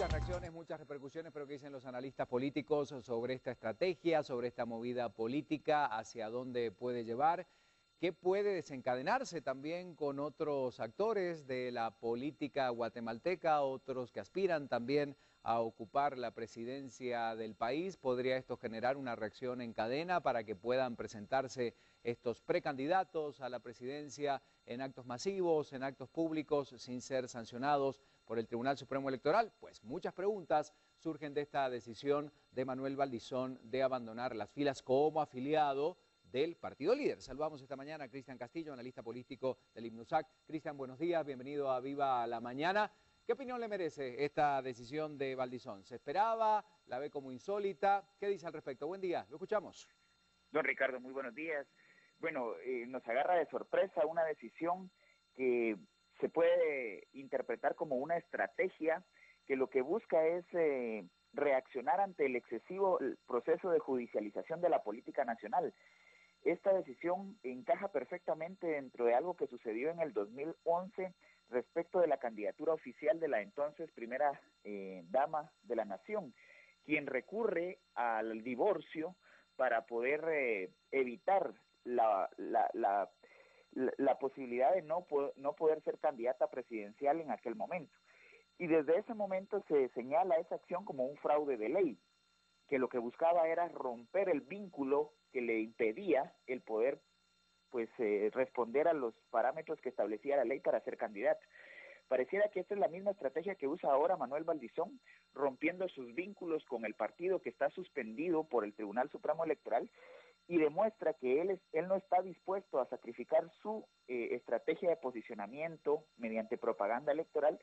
Muchas reacciones, muchas repercusiones, pero ¿qué dicen los analistas políticos sobre esta estrategia, sobre esta movida política, hacia dónde puede llevar? ¿Qué puede desencadenarse también con otros actores de la política guatemalteca, otros que aspiran también a ocupar la presidencia del país? ¿Podría esto generar una reacción en cadena para que puedan presentarse estos precandidatos a la presidencia en actos masivos, en actos públicos, sin ser sancionados por el Tribunal Supremo Electoral? Pues muchas preguntas surgen de esta decisión de Manuel Valdizón de abandonar las filas como afiliado del partido líder. Saludamos esta mañana a Cristian Castillo, analista político del IMNUSAC. Cristian, buenos días, bienvenido a Viva la Mañana. ¿Qué opinión le merece esta decisión de Valdizón? ¿Se esperaba? ¿La ve como insólita? ¿Qué dice al respecto? Buen día, lo escuchamos. Don Ricardo, muy buenos días. Bueno, nos agarra de sorpresa una decisión que se puede interpretar como una estrategia que lo que busca es reaccionar ante el excesivo proceso de judicialización de la política nacional. Esta decisión encaja perfectamente dentro de algo que sucedió en el 2011 respecto de la candidatura oficial de la entonces primera dama de la nación, quien recurre al divorcio para poder evitar la posibilidad de no poder ser candidata presidencial en aquel momento. Y desde ese momento se señala esa acción como un fraude de ley, que lo que buscaba era romper el vínculo que le impedía el poder responder a los parámetros que establecía la ley para ser candidato. Pareciera que esta es la misma estrategia que usa ahora Manuel Valdizón, rompiendo sus vínculos con el partido que está suspendido por el Tribunal Supremo Electoral, y demuestra que él no está dispuesto a sacrificar su estrategia de posicionamiento mediante propaganda electoral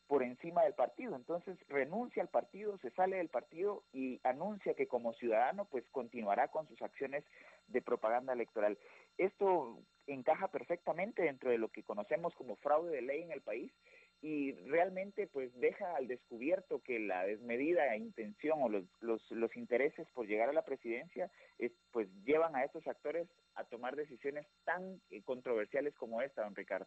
por encima del partido. Entonces renuncia al partido, se sale del partido y anuncia que como ciudadano pues continuará con sus acciones de propaganda electoral. Esto encaja perfectamente dentro de lo que conocemos como fraude de ley en el país, y realmente pues deja al descubierto que la desmedida intención o los intereses por llegar a la presidencia pues llevan a estos actores a tomar decisiones tan controversiales como esta, don Ricardo.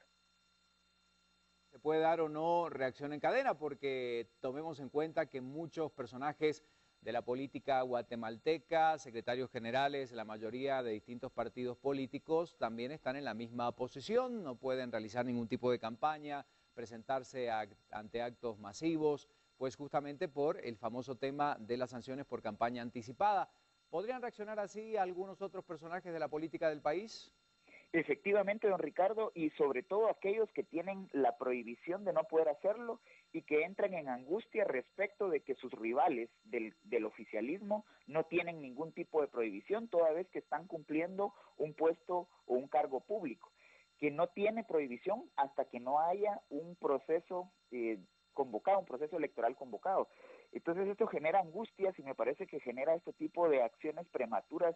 ¿Se puede dar o no reacción en cadena? Porque tomemos en cuenta que muchos personajes de la política guatemalteca, secretarios generales, la mayoría de distintos partidos políticos, también están en la misma posición, no pueden realizar ningún tipo de campaña, presentarse ante actos masivos, pues justamente por el famoso tema de las sanciones por campaña anticipada. ¿Podrían reaccionar así algunos otros personajes de la política del país? Efectivamente, don Ricardo, y sobre todo aquellos que tienen la prohibición de no poder hacerlo y que entran en angustia respecto de que sus rivales del oficialismo no tienen ningún tipo de prohibición, toda vez que están cumpliendo un puesto o un cargo público, que no tiene prohibición hasta que no haya un proceso convocado, un proceso electoral convocado. Entonces esto genera angustias y me parece que genera este tipo de acciones prematuras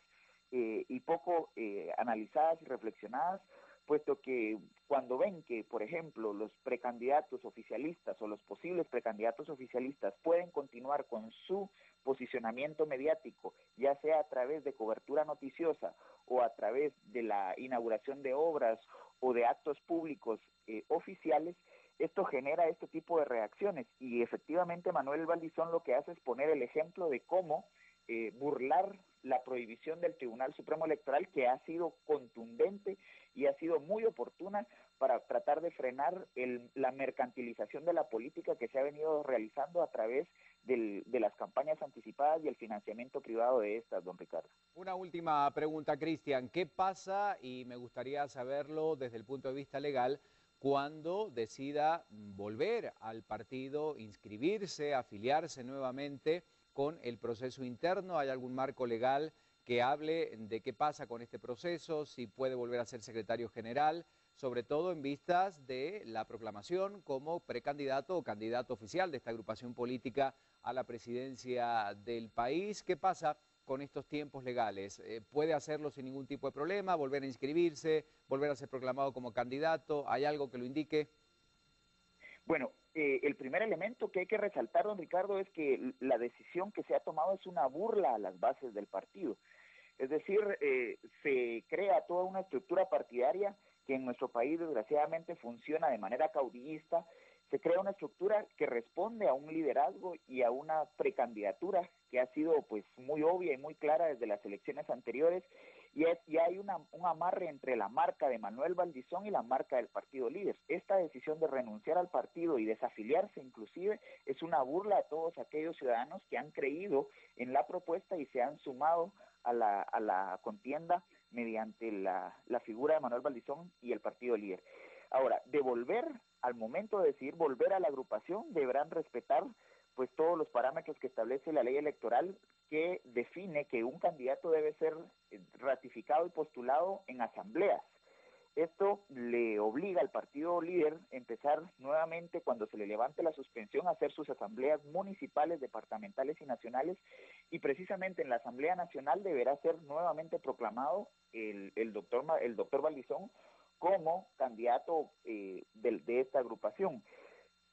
y poco analizadas y reflexionadas, puesto que cuando ven que, por ejemplo, los precandidatos oficialistas o los posibles precandidatos oficialistas pueden continuar con su posicionamiento mediático, ya sea a través de cobertura noticiosa o a través de la inauguración de obras o de actos públicos oficiales, esto genera este tipo de reacciones. Y efectivamente Manuel Valdizón lo que hace es poner el ejemplo de cómo burlar la prohibición del Tribunal Supremo Electoral, que ha sido contundente y ha sido muy oportuna para tratar de frenar la mercantilización de la política que se ha venido realizando a través de las campañas anticipadas y el financiamiento privado de estas, don Ricardo. Una última pregunta, Cristian. ¿Qué pasa, y me gustaría saberlo desde el punto de vista legal, cuando decida volver al partido, inscribirse, afiliarse nuevamente con el proceso interno? ¿Hay algún marco legal que hable de qué pasa con este proceso, si puede volver a ser secretario general, sobre todo en vistas de la proclamación como precandidato o candidato oficial de esta agrupación política a la presidencia del país? ¿Qué pasa con estos tiempos legales? ¿Puede hacerlo sin ningún tipo de problema, volver a inscribirse, volver a ser proclamado como candidato? ¿Hay algo que lo indique? Bueno, el primer elemento que hay que resaltar, don Ricardo, es que la decisión que se ha tomado es una burla a las bases del partido. Es decir, se crea toda una estructura partidaria que en nuestro país desgraciadamente funciona de manera caudillista, Se crea una estructura que responde a un liderazgo y a una precandidatura que ha sido pues muy obvia y muy clara desde las elecciones anteriores, y hay un amarre entre la marca de Manuel Valdizón y la marca del partido líder. Esta decisión de renunciar al partido y desafiliarse inclusive es una burla a todos aquellos ciudadanos que han creído en la propuesta y se han sumado a la contienda mediante la figura de Manuel Valdizón y el partido líder. Ahora, al momento de decidir volver a la agrupación, deberán respetar pues todos los parámetros que establece la ley electoral, que define que un candidato debe ser ratificado y postulado en asambleas. Esto le obliga al partido líder a empezar nuevamente, cuando se le levante la suspensión, a hacer sus asambleas municipales, departamentales y nacionales, y precisamente en la Asamblea Nacional deberá ser nuevamente proclamado el doctor Valdizón como candidato de esta agrupación.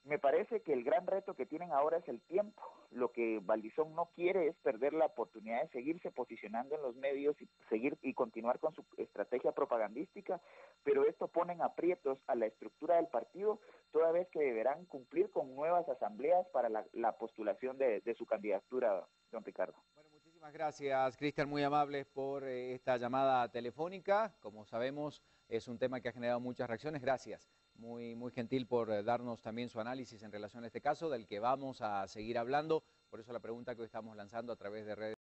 Me parece que el gran reto que tienen ahora es el tiempo. Lo que Valdizón no quiere es perder la oportunidad de seguirse posicionando en los medios y seguir y continuar con su estrategia propagandística, pero esto pone en aprietos a la estructura del partido, toda vez que deberán cumplir con nuevas asambleas para la postulación de su candidatura, don Ricardo. Bueno, muchísimas gracias, Cristian, muy amables por esta llamada telefónica. Como sabemos, es un tema que ha generado muchas reacciones. Gracias. Muy gentil por darnos también su análisis en relación a este caso, del que vamos a seguir hablando. Por eso la pregunta que hoy estamos lanzando a través de redes